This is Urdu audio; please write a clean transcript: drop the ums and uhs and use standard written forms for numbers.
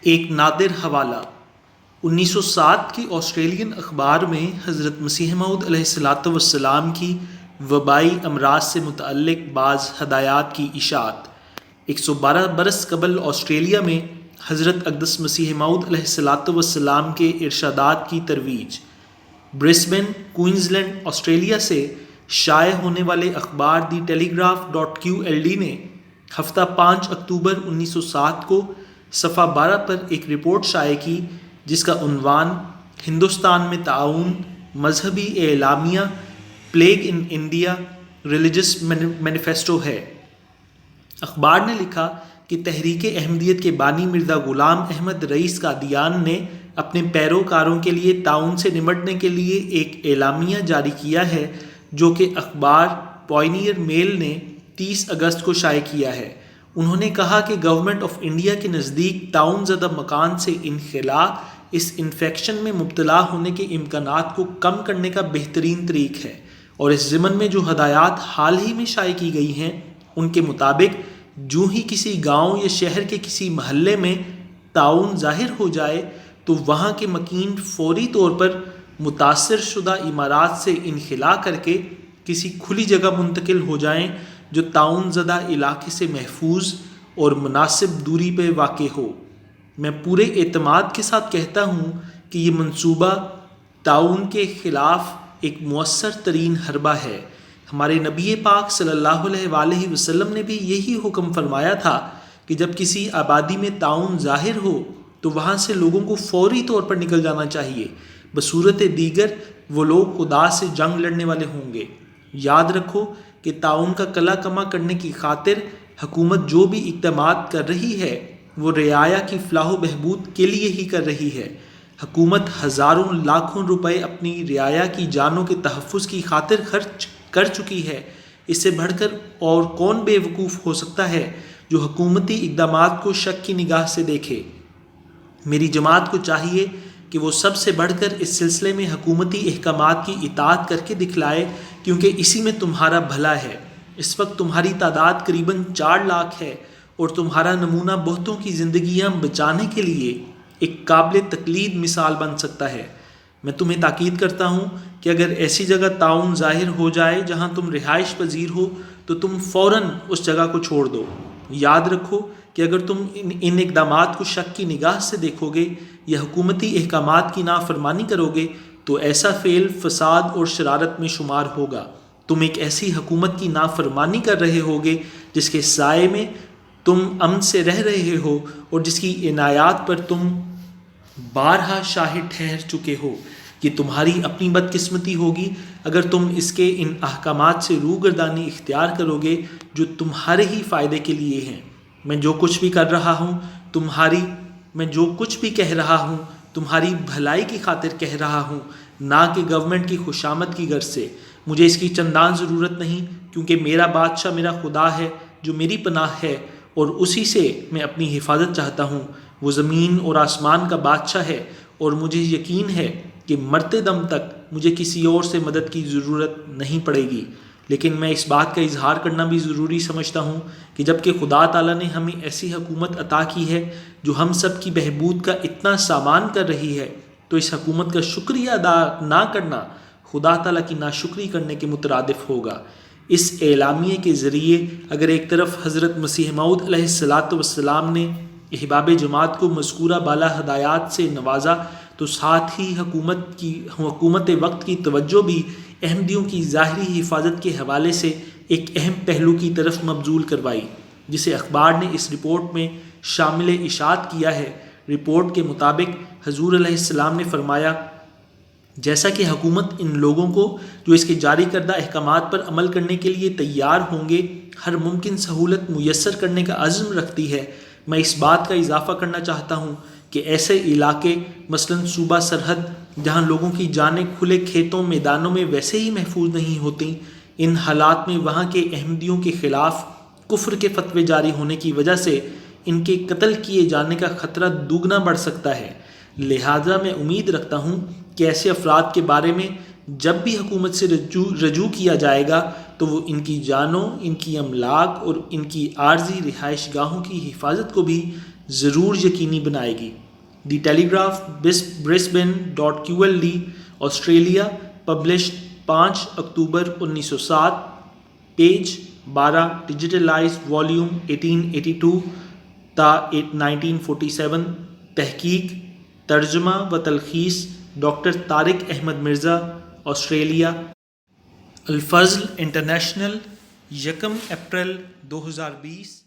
ایک نادر حوالہ 1907 کی آسٹریلین اخبار میں حضرت مسیح موعود علیہ الصلوۃ والسلام کی وبائی امراض سے متعلق بعض ہدایات کی اشاعت۔ 112 برس قبل آسٹریلیا میں حضرت اقدس مسیح موعود علیہ الصلوۃ والسلام کے ارشادات کی ترویج۔ برسبن، کوئنزلینڈ، آسٹریلیا سے شائع ہونے والے اخبار دی ٹیلیگراف.QLD نے ہفتہ 5 اکتوبر 1907 کو صفحہ 12 پر ایک رپورٹ شائع کی جس کا عنوان ہندوستان میں تعاون، مذہبی اعلامیہ، plague in India, religious manifesto ہے۔ اخبار نے لکھا کہ تحریک احمدیت کے بانی مرزا غلام احمد رئیس قادیان نے اپنے پیروکاروں کے لیے تعاون سے نمٹنے کے لیے ایک اعلامیہ جاری کیا ہے جو کہ اخبار پائنیئر میل نے 30 اگست کو شائع کیا ہے۔ انہوں نے کہا کہ گورنمنٹ آف انڈیا کے نزدیک تعاون زدہ مکان سے انخلاء اس انفیکشن میں مبتلا ہونے کے امکانات کو کم کرنے کا بہترین طریق ہے، اور اس ضمن میں جو ہدایات حال ہی میں شائع کی گئی ہیں ان کے مطابق جو ہی کسی گاؤں یا شہر کے کسی محلے میں تعاون ظاہر ہو جائے تو وہاں کے مکین فوری طور پر متاثر شدہ عمارات سے انخلاء کر کے کسی کھلی جگہ منتقل ہو جائیں جو تعاون زدہ علاقے سے محفوظ اور مناسب دوری پہ واقع ہو۔ میں پورے اعتماد کے ساتھ کہتا ہوں کہ یہ منصوبہ تعاون کے خلاف ایک مؤثر ترین حربہ ہے۔ ہمارے نبی پاک صلی اللہ علیہ وآلہ وسلم نے بھی یہی حکم فرمایا تھا کہ جب کسی آبادی میں تعاون ظاہر ہو تو وہاں سے لوگوں کو فوری طور پر نکل جانا چاہیے، بصورت دیگر وہ لوگ خدا سے جنگ لڑنے والے ہوں گے۔ یاد رکھو کہ تعاون کا کلا کما کرنے کی خاطر حکومت جو بھی اقدامات کر رہی ہے وہ رعایا کی فلاح و بہبود کے لیے ہی کر رہی ہے۔ حکومت ہزاروں لاکھوں روپے اپنی رعایا کی جانوں کے تحفظ کی خاطر خرچ کر چکی ہے۔ اس سے بڑھ کر اور کون بے وقوف ہو سکتا ہے جو حکومتی اقدامات کو شک کی نگاہ سے دیکھے؟ میری جماعت کو چاہیے کہ وہ سب سے بڑھ کر اس سلسلے میں حکومتی احکامات کی اطاعت کر کے دکھلائے، کیونکہ اسی میں تمہارا بھلا ہے۔ اس وقت تمہاری تعداد قریباً 4 لاکھ ہے اور تمہارا نمونہ بہتوں کی زندگیاں بچانے کے لیے ایک قابل تقلید مثال بن سکتا ہے۔ میں تمہیں تاکید کرتا ہوں کہ اگر ایسی جگہ تعاون ظاہر ہو جائے جہاں تم رہائش پذیر ہو تو تم فوراً اس جگہ کو چھوڑ دو۔ یاد رکھو کہ اگر تم ان اقدامات کو شک کی نگاہ سے دیکھو گے یا حکومتی احکامات کی نافرمانی کرو گے تو ایسا فعل فساد اور شرارت میں شمار ہوگا۔ تم ایک ایسی حکومت کی نافرمانی کر رہے ہوگے جس کے سائے میں تم امن سے رہ رہے ہو اور جس کی عنایات پر تم بارہا شاہد ٹھہر چکے ہو۔ یہ تمہاری اپنی بدقسمتی ہوگی اگر تم اس کے ان احکامات سے روگردانی اختیار کرو گے جو تمہارے ہی فائدے کے لیے ہیں۔ میں جو کچھ بھی کر رہا ہوں میں جو کچھ بھی کہہ رہا ہوں تمہاری بھلائی کی خاطر کہہ رہا ہوں، نہ کہ گورنمنٹ کی خوشامد کی غرض سے۔ مجھے اس کی چندان ضرورت نہیں، کیونکہ میرا بادشاہ میرا خدا ہے جو میری پناہ ہے اور اسی سے میں اپنی حفاظت چاہتا ہوں۔ وہ زمین اور آسمان کا بادشاہ ہے اور مجھے یقین ہے کہ مرتے دم تک مجھے کسی اور سے مدد کی ضرورت نہیں پڑے گی۔ لیکن میں اس بات کا اظہار کرنا بھی ضروری سمجھتا ہوں کہ جب کہ خدا تعالیٰ نے ہمیں ایسی حکومت عطا کی ہے جو ہم سب کی بہبود کا اتنا سامان کر رہی ہے، تو اس حکومت کا شکریہ ادا نہ کرنا خدا تعالیٰ کی ناشکری کرنے کے مترادف ہوگا۔ اس اعلامیے کے ذریعے اگر ایک طرف حضرت مسیح موعود علیہ الصلوۃ والسلام نے احباب جماعت کو مذکورہ بالا ہدایات سے نوازا تو ساتھ ہی حکومت وقت کی توجہ بھی احمدیوں کی ظاہری حفاظت کے حوالے سے ایک اہم پہلو کی طرف مبذول کروائی، جسے اخبار نے اس رپورٹ میں شامل اشاعت کیا ہے۔ رپورٹ کے مطابق حضور علیہ السلام نے فرمایا، جیسا کہ حکومت ان لوگوں کو جو اس کے جاری کردہ احکامات پر عمل کرنے کے لیے تیار ہوں گے ہر ممکن سہولت میسر کرنے کا عزم رکھتی ہے، میں اس بات کا اضافہ کرنا چاہتا ہوں کہ ایسے علاقے مثلاً صوبہ سرحد جہاں لوگوں کی جانیں کھلے کھیتوں میدانوں میں ویسے ہی محفوظ نہیں ہوتیں، ان حالات میں وہاں کے احمدیوں کے خلاف کفر کے فتوے جاری ہونے کی وجہ سے ان کے قتل کیے جانے کا خطرہ دوگنا بڑھ سکتا ہے۔ لہذا میں امید رکھتا ہوں کہ ایسے افراد کے بارے میں جب بھی حکومت سے رجوع کیا جائے گا تو وہ ان کی جانوں، ان کی املاک اور ان کی عارضی رہائش گاہوں کی حفاظت کو بھی ضرور یقینی بنائے گی۔ دی ٹیلی گراف Brisbane.QLD آسٹریلیا پبلشڈ 5 اکتوبر 1907 پیج 12 ڈیجیٹلائزڈ والیوم 1882 تا 1947 تحقیق ترجمہ و تلخیص ڈاکٹر طارق احمد مرزا آسٹریلیا الفضل انٹرنیشنل 1 اپریل 2020